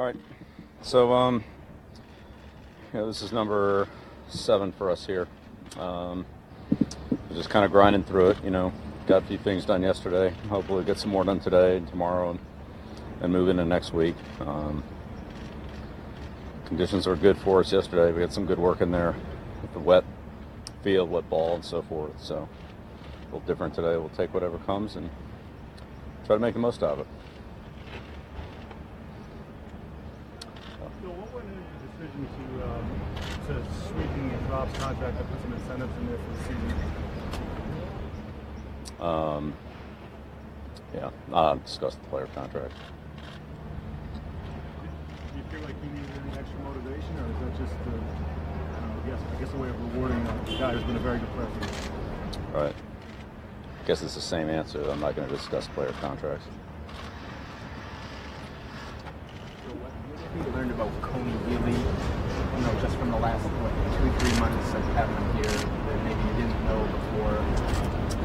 All right. So, this is number 7 for us here. We're just kind of grinding through it. Got a few things done yesterday. Hopefully, get some more done today and tomorrow, and move into next week. Conditions were good for us yesterday. We had some good work in there with the wet field, wet ball, and so forth. So, a little different today. We'll take whatever comes and try to make the most out of it. What went into the decision to sweeten Rob's contract and put some incentives in there for the season? Not discuss the player contract. Do you feel like he needed any extra motivation, or is that just, I guess a way of rewarding a guy who's been a very good player for you? Right. I guess it's the same answer. I'm not going to discuss player contracts. You learned about Coney really, just from the last 2-3 months of having him here that maybe you didn't know before?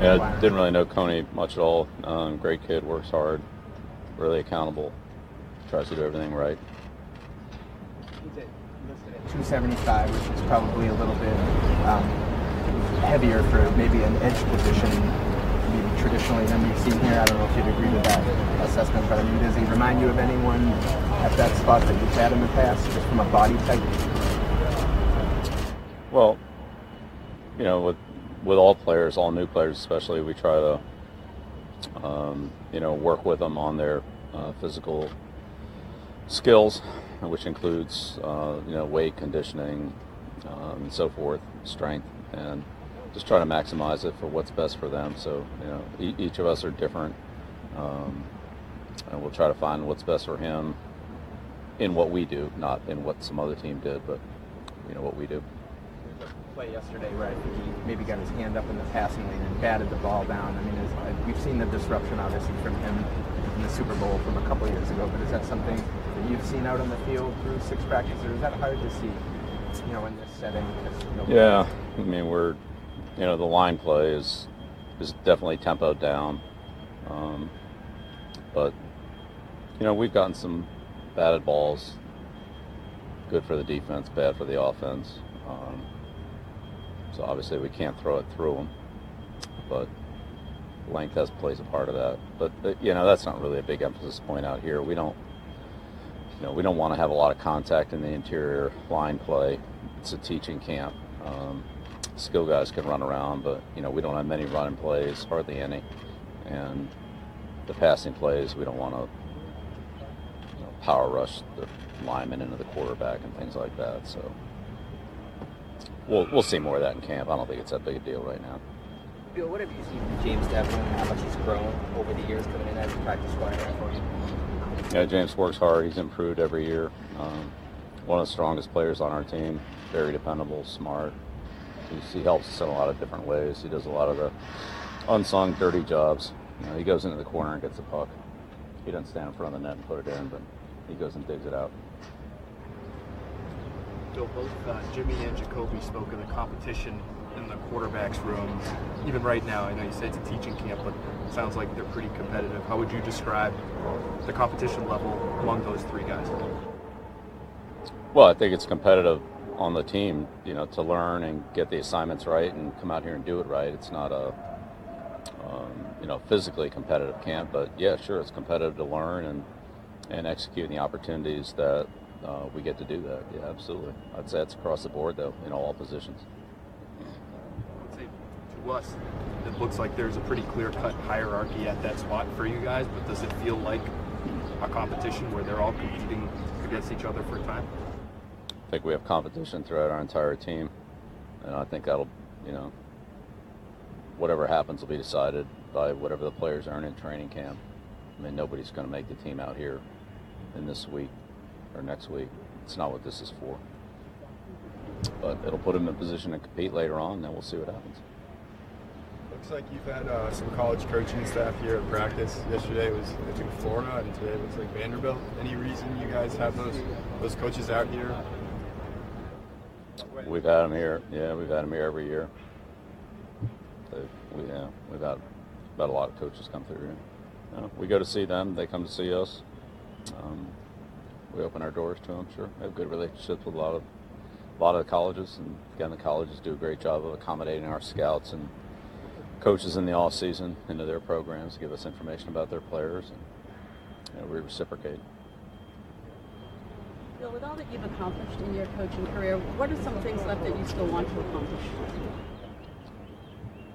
Yeah, I didn't really know Coney much at all. Great kid, works hard, really accountable, tries to do everything right. He's listed at 275, which is probably a little bit heavier for maybe an edge position, maybe traditionally than we've seen here. I don't know if you'd agree with that assessment, but does he remind you of anyone at that spot that you've had in the past, just from a body type? Well, with all players, all new players especially, we try to, work with them on their physical skills, which includes, weight, conditioning, and so forth, strength, and just try to maximize it for what's best for them. So, each of us are different, and we'll try to find what's best for him in what we do, not in what some other team did, but, what we do. Play yesterday where I think he maybe got his hand up in the passing lane and batted the ball down. We've seen the disruption obviously from him in the Super Bowl from a couple years ago, but is that something that you've seen out on the field through 6 practices, or is that hard to see, in this setting? Yeah, we're, the line play is definitely tempoed down, but, we've gotten some batted balls, good for the defense, bad for the offense. So obviously we can't throw it through them, but length plays a part of that. But that's not really a big emphasis point out here. We don't want to have a lot of contact in the interior line play. It's a teaching camp. Skill guys can run around, but we don't have many running plays, hardly any. And the passing plays, we don't want to power rush the lineman into the quarterback and things like that. So. We'll see more of that in camp. I don't think it's that big a deal right now. Bill, what have you seen from James Devlin and how much he's grown over the years coming in as a practice squad for you? Yeah, James works hard. He's improved every year. One of the strongest players on our team. Very dependable, smart. He helps us in a lot of different ways. He does a lot of the unsung, dirty jobs. He goes into the corner and gets the puck. He doesn't stand in front of the net and put it in, but he goes and digs it out. Bill, both Jimmy and Jacoby spoke of the competition in the quarterback's room. Even right now, I know you say it's a teaching camp, but it sounds like they're pretty competitive. How would you describe the competition level among those 3 guys? Well, I think it's competitive on the team, to learn and get the assignments right and come out here and do it right. It's not a, physically competitive camp, but yeah, sure, it's competitive to learn and execute the opportunities that we get to do that. Yeah, absolutely. I'd say it's across the board, though, in all positions. I'd say to us, it looks like there's a pretty clear-cut hierarchy at that spot for you guys, but does it feel like a competition where they're all competing against each other for time? I think we have competition throughout our entire team, and I think that'll, whatever happens will be decided by whatever the players earn in training camp. Nobody's going to make the team out here in this week or next week. It's not what this is for. But it'll put them in a position to compete later on, and then we'll see what happens. Looks like you've had some college coaching staff here at practice. Yesterday was, I think, Florida, and today it looks like Vanderbilt. Any reason you guys have those coaches out here? We've had them here. Yeah, we've had them here every year. We've had a lot of coaches come through here. We go to see them. They come to see us. we open our doors to them. Sure, we have good relationships with a lot of the colleges, and again, the colleges do a great job of accommodating our scouts and coaches in the off season into their programs to give us information about their players, and we reciprocate. Bill, with all that you've accomplished in your coaching career, what are some things left that you still want to accomplish?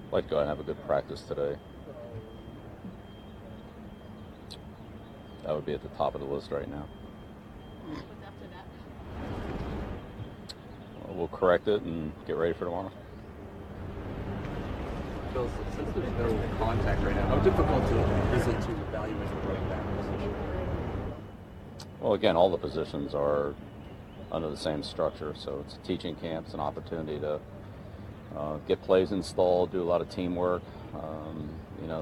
I'd like to go out and have a good practice today. That would be at the top of the list right now. What's after that? Well, we'll correct it and get ready for tomorrow. Bill, since there's no contact right now, how difficult is it to evaluate the running back position? Well, again, all the positions are under the same structure, so it's a teaching camp. It's an opportunity to get plays installed, do a lot of teamwork.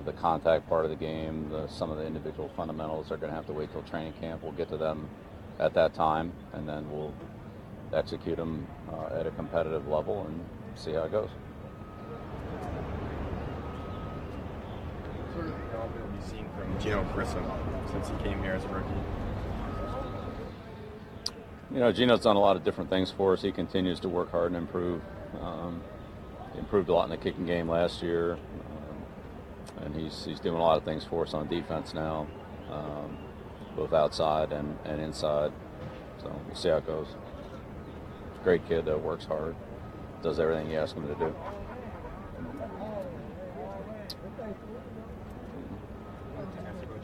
The contact part of the game, some of the individual fundamentals are going to have to wait till training camp. We'll get to them at that time, and then we'll execute them at a competitive level and see how it goes. What sort of development have you seen from Gino Grissom since he came here as a rookie? Gino's done a lot of different things for us. He continues to work hard and improve. He improved a lot in the kicking game last year, and he's doing a lot of things for us on defense now, both outside and inside. So we'll see how it goes. Great kid that works hard, does everything you ask him to do.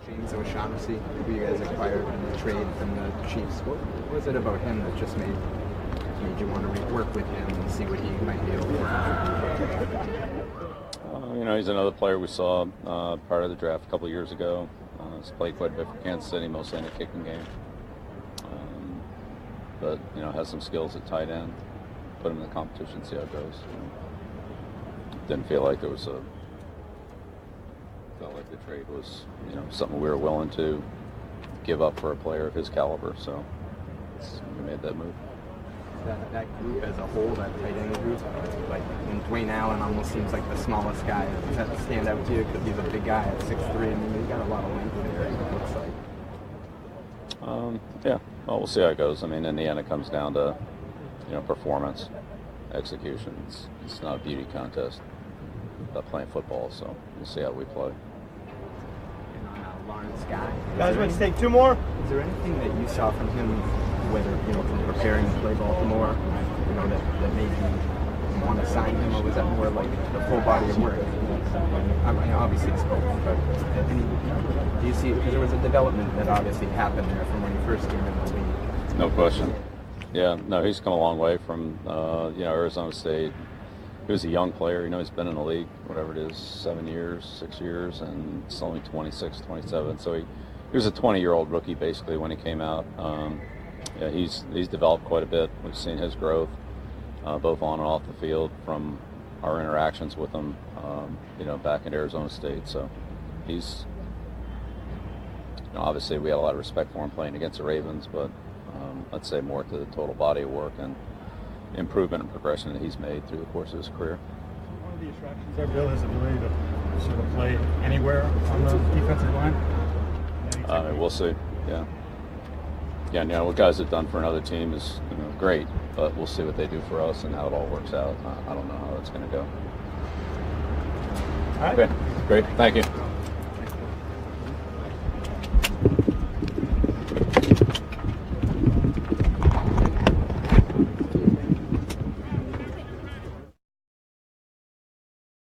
James O'Shaughnessy, who you guys acquired in the trade from the Chiefs. What was it about him that just made you want to work with him and see what he might be able to He's another player we saw prior to the draft a couple of years ago. He's played quite a bit for Kansas City, mostly in the kicking game. But has some skills at tight end. Put him in the competition, see how it goes. Didn't feel like felt like the trade was something we were willing to give up for a player of his caliber. So we made that move. That group as a whole, that tight end group, like when Dwayne Allen almost seems like the smallest guy. Does that stand out to you because he's a big guy at 6'3"? I mean, he's got a lot of length there, it looks like. Yeah, well, we'll see how it goes. I mean, in the end, it comes down to performance, execution. It's not a beauty contest about playing football, so we'll see how we play. And on Lawrence Guy. Guys, ready to take two more? Is there anything that you saw from him, whether from preparing to play Baltimore, that made you want to sign him, or was that more like the full body of work? I mean, obviously it's both, but do you see? Because there was a development that obviously happened there from when he first came in the league. No question. Yeah, no, he's come a long way from Arizona State. He was a young player. He's been in the league, whatever it is, 6 years, and it's only 26, 27. So he was a 20-year-old rookie basically when he came out. He's developed quite a bit. We've seen his growth, both on and off the field, from our interactions with him, back in Arizona State. So he's, obviously we had a lot of respect for him playing against the Ravens, but let's say more to the total body of work and improvement and progression that he's made through the course of his career. One of the attractions of Bill is his ability to sort of play anywhere on the defensive line. We'll see. Yeah. Yeah, what guys have done for another team is great, but we'll see what they do for us and how it all works out. I don't know how it's going to go. All right. Okay, great. Thank you.